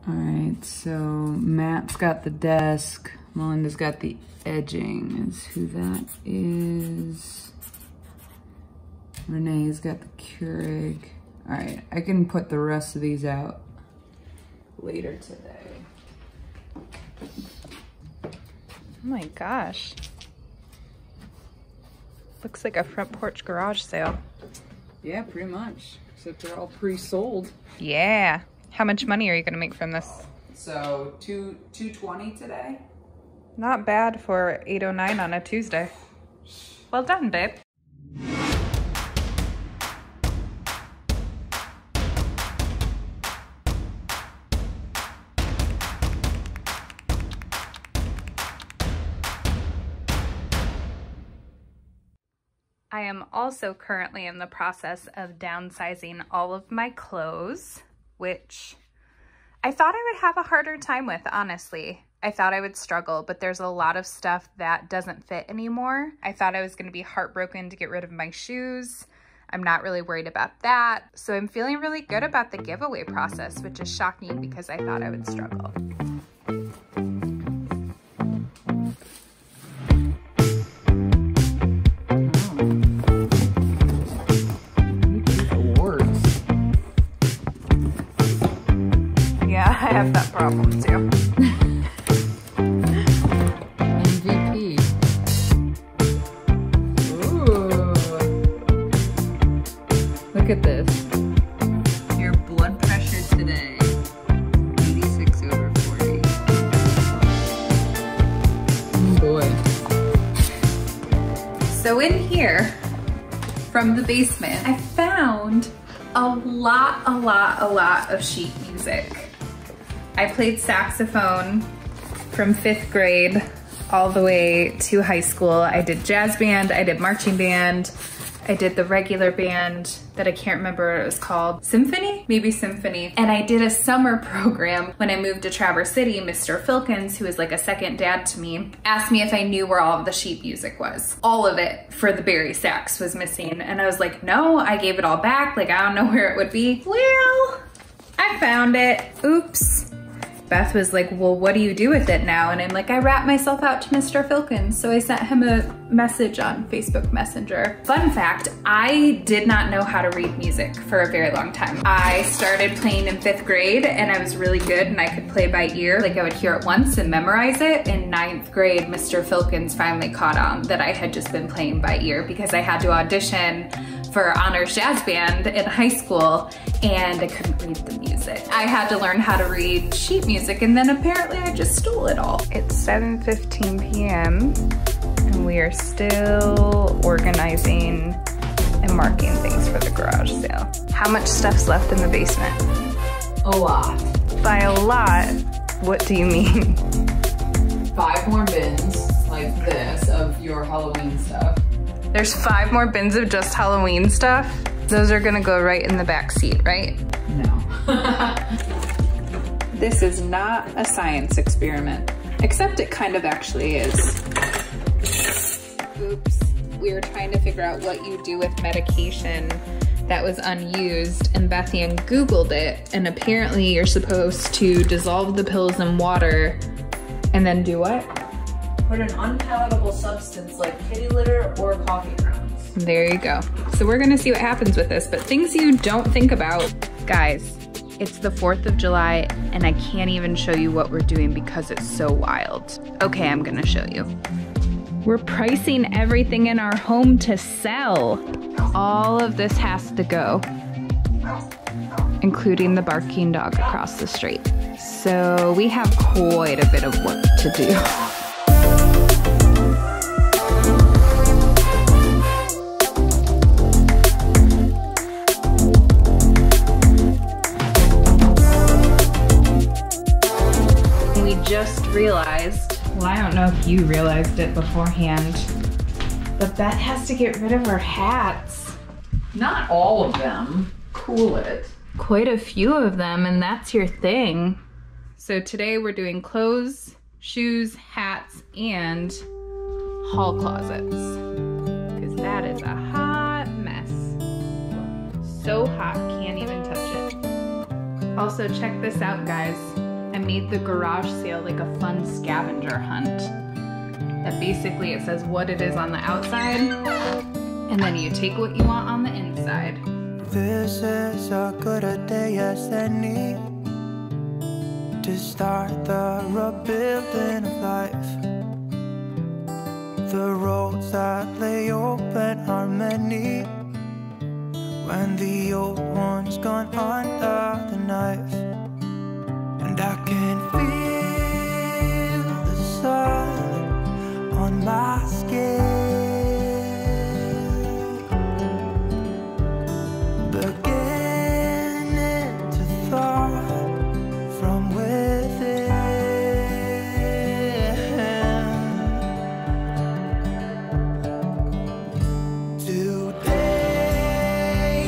All right, so Matt's got the desk. Melinda's got the edging, is who that is. Renee's got the Keurig. All right, I can put the rest of these out later today. Oh my gosh. Looks like a front porch garage sale. Yeah, pretty much, except they're all pre-sold. Yeah. How much money are you gonna make from this? So $220 today. Not bad for $8.09 on a Tuesday. Well done, babe. I am also currently in the process of downsizing all of my clothes, which I thought I would have a harder time with, honestly. I thought I would struggle, but there's a lot of stuff that doesn't fit anymore. I thought I was going to be heartbroken to get rid of my shoes. I'm not really worried about that. So I'm feeling really good about the giveaway process, which is shocking because I thought I would struggle. I have that problem too. MVP. Ooh. Look at this. Your blood pressure today. 86/40. Oh boy. So in here, from the basement, I found a lot of sheet music. I played saxophone from 5th grade all the way to high school. I did jazz band, I did marching band, I did the regular band that I can't remember what it was called. Symphony? Maybe Symphony. And I did a summer program when I moved to Traverse City. Mr. Filkins, who is like a second dad to me, asked me if I knew where all of the sheet music was. All of it for the Barry sax was missing. And I was like, no, I gave it all back. Like, I don't know where it would be. Well, I found it. Oops. Beth was like, well, what do you do with it now? And I'm like, I rat myself out to Mr. Filkins. So I sent him a message on Facebook Messenger. Fun fact, I did not know how to read music for a very long time. I started playing in 5th grade and I was really good and I could play by ear. Like I would hear it once and memorize it. In 9th grade, Mr. Filkins finally caught on that I had just been playing by ear because I had to audition for honors jazz band in high school and I couldn't read the music. I had to learn how to read sheet music and then apparently I just stole it all. It's 7:15 p.m. and we are still organizing and marking things for the garage sale. How much stuff's left in the basement? A lot. By a lot, what do you mean? 5 more bins like this of your Halloween stuff. There's 5 more bins of just Halloween stuff. Those are gonna go right in the back seat, right? No. This is not a science experiment, except it kind of actually is. Oops, we were trying to figure out what you do with medication that was unused, and Bethian Googled it, and apparently you're supposed to dissolve the pills in water and then do what? Put an unpalatable substance like kitty litter or coffee grounds. There you go. So we're gonna see what happens with this, but things you don't think about. Guys, it's the 4th of July and I can't even show you what we're doing because it's so wild. Okay, I'm gonna show you. We're pricing everything in our home to sell. All of this has to go, including the barking dog across the street. So we have quite a bit of work to do. Just realized, well, I don't know if you realized it beforehand, but Beth has to get rid of her hats. Not all of them. Cool it. Quite a few of them, and that's your thing. So today we're doing clothes, shoes, hats, and hall closets. Because that is a hot mess. So hot, can't even touch it. Also, check this out, guys. made the garage sale like a fun scavenger hunt. That basically it says what it is on the outside, and then you take what you want on the inside. This is as good a day as any to start the rebuilding of life. The roads that lay open are many when the old one's gone under the knife. And I can feel the sun on my skin, beginning to thaw from within. Today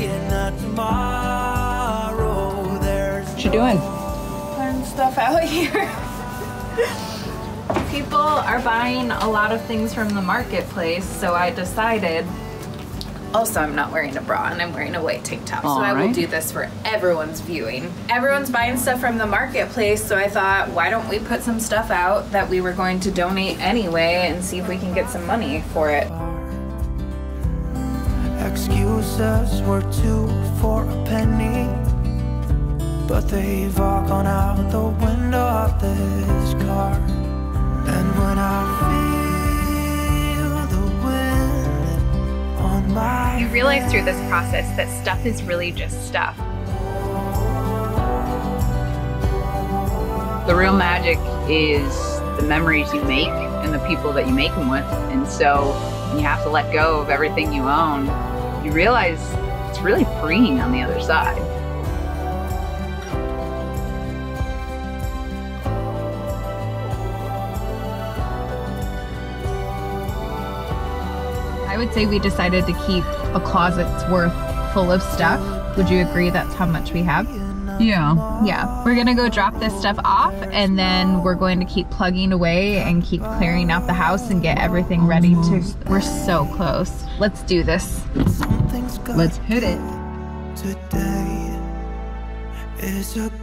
and not tomorrow, there's What you doing? Fun stuff out here. People are buying a lot of things from the marketplace, so I decided. Also, I'm not wearing a bra and I'm wearing a white tank top, so I will do this for everyone's viewing. Everyone's buying stuff from the marketplace, so I thought, why don't we put some stuff out that we were going to donate anyway and see if we can get some money for it. excuses were 2 for a penny, but they've all gone out the window of this car. And when I feel the wind on my You realize through this process that stuff is really just stuff. The real magic is the memories you make and the people that you make them with. And so you have to let go of everything you own. You realize it's really freeing on the other side. I would say we decided to keep a closet's worth full of stuff. Would you agree that's how much we have? Yeah. Yeah, we're gonna go drop this stuff off and then we're going to keep plugging away and keep clearing out the house and get everything ready to, we're so close. Let's do this. something's got Let's hit it. today is a good